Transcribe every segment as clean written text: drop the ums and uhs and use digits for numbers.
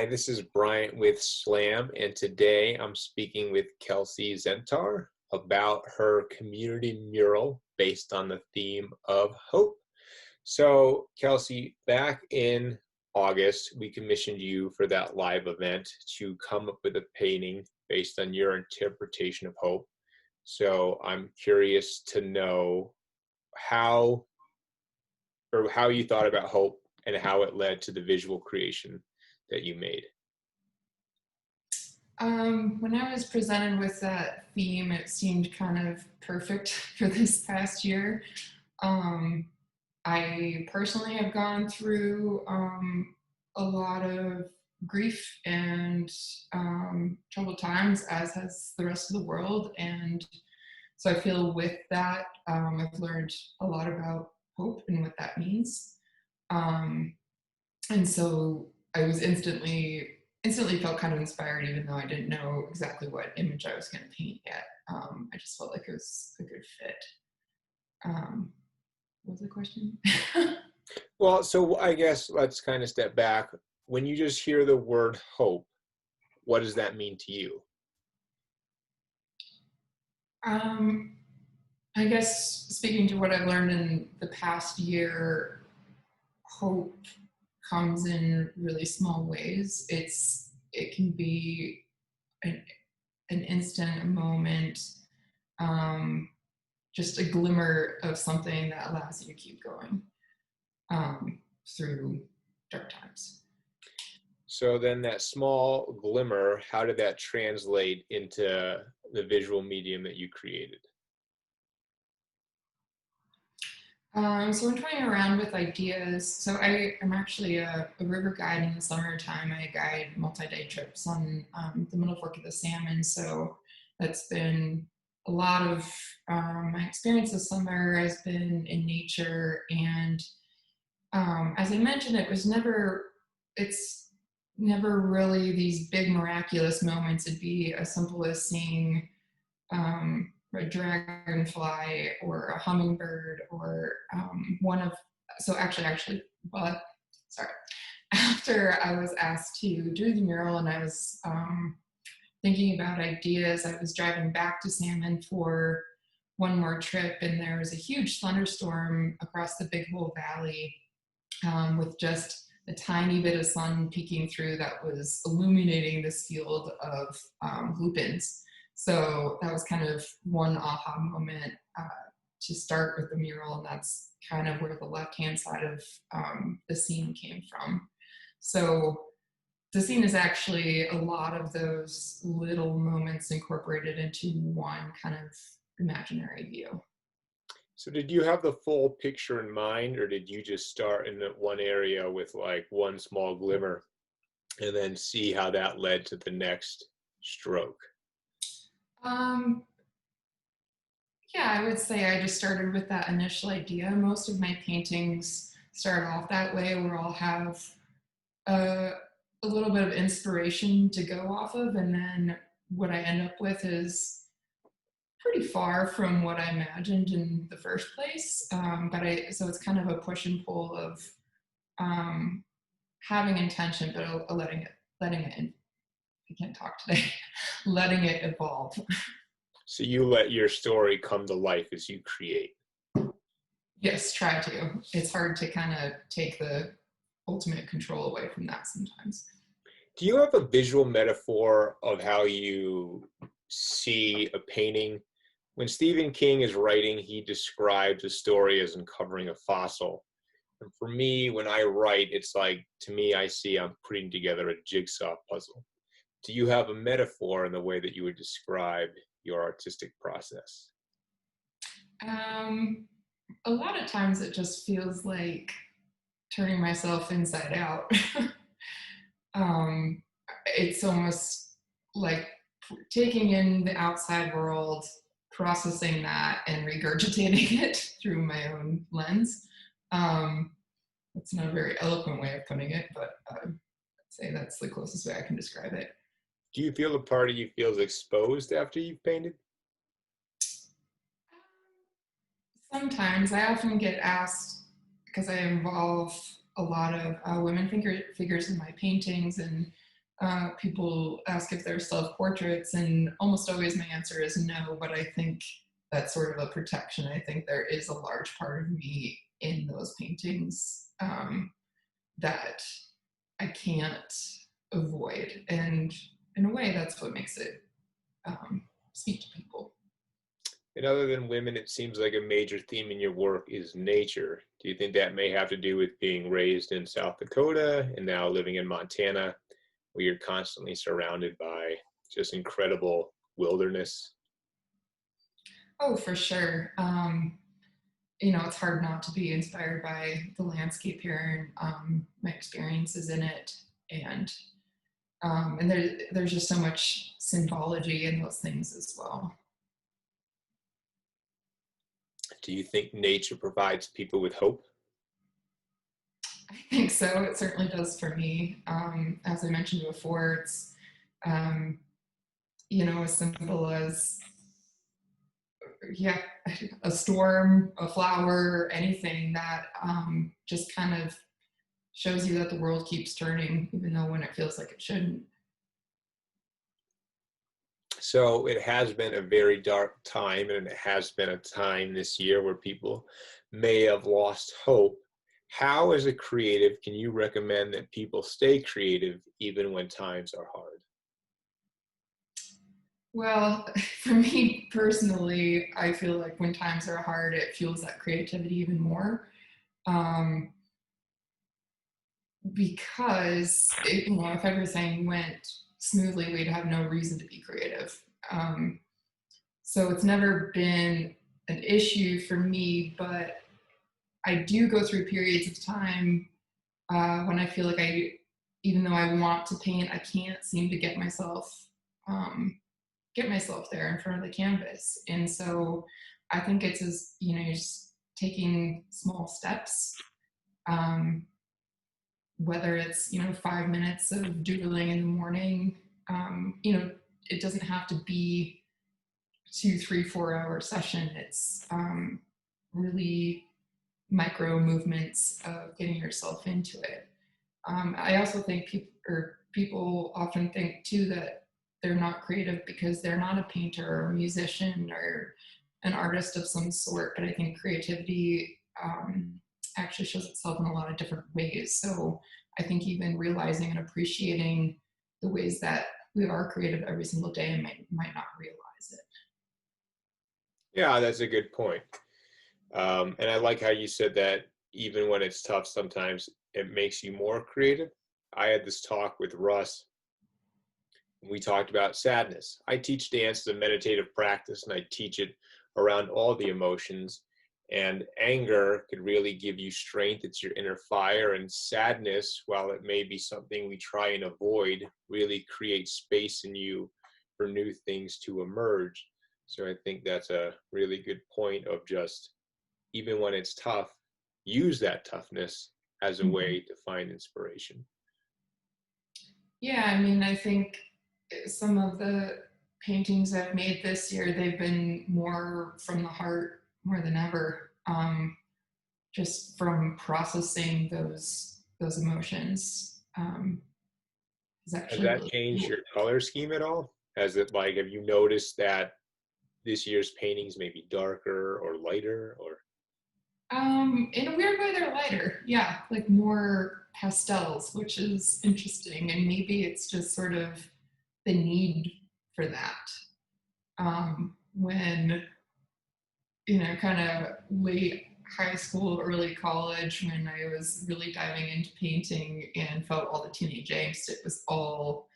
Hi, this is Bryant with Slam, and today I'm speaking with Kelsey Dzintar about her community mural based on the theme of hope. So, Kelsey, back in August, we commissioned you for that live event to come up with a painting based on your interpretation of hope. So, I'm curious to know how how you thought about hope and how it led to the visual creation that you made. When I was presented with that theme, it seemed kind of perfect for this past year. Um, I personally have gone through a lot of grief and troubled times, as has the rest of the world. And so I feel with that, I've learned a lot about hope and what that means. Um, and so I was instantly felt kind of inspired, even though I didn't know exactly what image I was going to paint yet. I just felt like it was a good fit. What was the question? Well, so I guess let's kind of step back. When you just hear the word hope, what does that mean to you? um, I guess speaking to what I've learned in the past year, hope comes in really small ways. It can be an instant, a moment, um, just a glimmer of something that allows you to keep going through dark times. So then that small glimmer, how did that translate into the visual medium that you created? So I'm toying around with ideas. So I am actually a river guide in the summertime. I guide multi-day trips on the Middle Fork of the Salmon. So that's been a lot of my experience this summer has been in nature. And as I mentioned, it's never really these big miraculous moments. It'd be as simple as seeing a dragonfly or a hummingbird or well, sorry. After I was asked to do the mural and I was thinking about ideas, I was driving back to Salmon for one more trip, and there was a huge thunderstorm across the Big Hole Valley with just a tiny bit of sun peeking through that was illuminating this field of lupins. So that was kind of one aha moment to start with the mural, and that's kind of where the left-hand side of the scene came from. So the scene is actually a lot of those little moments incorporated into one kind of imaginary view. So did you have the full picture in mind, or did you just start in that one area with like one small glimmer and then see how that led to the next stroke? Um, yeah, I would say I just started with that initial idea. Most of my paintings start off that way, where I'll have a, a little bit of inspiration to go off of, and then what I end up with is pretty far from what I imagined in the first place. So it's kind of a push and pull of um, having intention, but letting it. I can't talk today. Letting it evolve. So you let your story come to life as you create. Yes, try to. It's hard to kind of take the ultimate control away from that sometimes. Do you have a visual metaphor of how you see a painting? When Stephen King is writing, he describes a story as uncovering a fossil. And for me, when I write, it's like, to me, I'm putting together a jigsaw puzzle. Do you have a metaphor in the way that you would describe your artistic process? Um, a lot of times it just feels like turning myself inside out. um, it's almost like taking in the outside world, processing that, and regurgitating it through my own lens. It's not a very eloquent way of putting it, but I'd say that's the closest way I can describe it. Do you feel a part of you feels exposed after you've painted? Sometimes I often get asked, because I involve a lot of women figures in my paintings, and People ask if they're self-portraits, and almost always my answer is no, but I think that's sort of a protection. I think there is a large part of me in those paintings that I can't avoid. And in a way, that's what makes it speak to people. And other than women, it seems like a major theme in your work is nature. Do you think that may have to do with being raised in South Dakota and now living in Montana, where you're constantly surrounded by just incredible wilderness? Oh, for sure. It's hard not to be inspired by the landscape here and my experiences in it. And there's just so much symbology in those things as well. Do you think nature provides people with hope? I think so. It certainly does for me. As I mentioned before, it's um, as simple as yeah, a storm, a flower, anything that just kind of shows you that the world keeps turning, even though when it feels like it shouldn't. So it has been a very dark time, and it has been a time this year where people may have lost hope. How, as a creative, can you recommend that people stay creative even when times are hard? Well, for me personally, I feel like when times are hard, it fuels that creativity even more. Um, because if everything went smoothly, we'd have no reason to be creative. So it's never been an issue for me, but I do go through periods of time when I feel like even though I want to paint, I can't seem to get myself there in front of the canvas. And so I think it's just taking small steps. Um, whether it's 5 minutes of doodling in the morning, it doesn't have to be 2, 3, 4 hour session. It's really micro movements of getting yourself into it. I also think people often think too that they're not creative because they're not a painter or a musician or an artist of some sort. But I think creativity actually shows itself in a lot of different ways. So I think even realizing and appreciating the ways that we are creative every single day and might not realize it. Yeah, that's a good point. And I like how you said that even when it's tough, sometimes it makes you more creative. I had this talk with Russ. We talked about sadness. I teach dance as a meditative practice, and I teach it around all the emotions. And anger could really give you strength. It's your inner fire. And sadness, while it may be something we try and avoid, really creates space in you for new things to emerge. So I think that's a really good point of just, even when it's tough, use that toughness as a Mm-hmm. way to find inspiration. Yeah, I mean, I think some of the paintings I've made this year, they've been more from the heart more than ever. Just from processing those emotions is Has actually that really changed cool. your color scheme at all? Has it, like, have you noticed that this year's paintings may be darker or lighter, or? In a weird way, they're lighter. Yeah, like more pastels, which is interesting. And maybe it's just sort of the need for that. When, kind of late high school, early college, when I was really diving into painting and felt all the teenage angst, it was all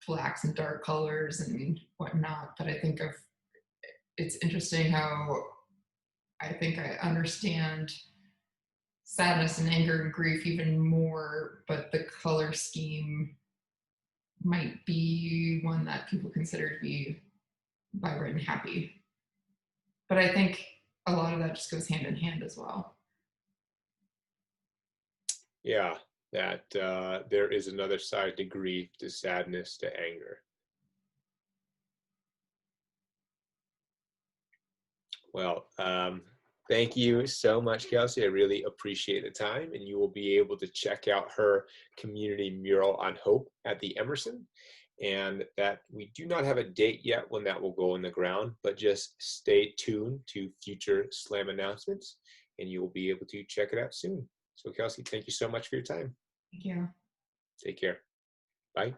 blacks and dark colors and whatnot. But I think it's interesting how I think I understand sadness and anger and grief even more, but the color scheme might be one that people consider to be vibrant and happy. But I think a lot of that just goes hand in hand as well. Yeah, that there is another side to grief, to sadness, to anger. Well, Thank you so much, Kelsey. I really appreciate the time, and you will be able to check out her community mural on Hope at the Emerson. And that we do not have a date yet when that will go in the ground, but just stay tuned to future Slam announcements, and you will be able to check it out soon. So, Kelsey, thank you so much for your time. Thank you. Take care. Bye.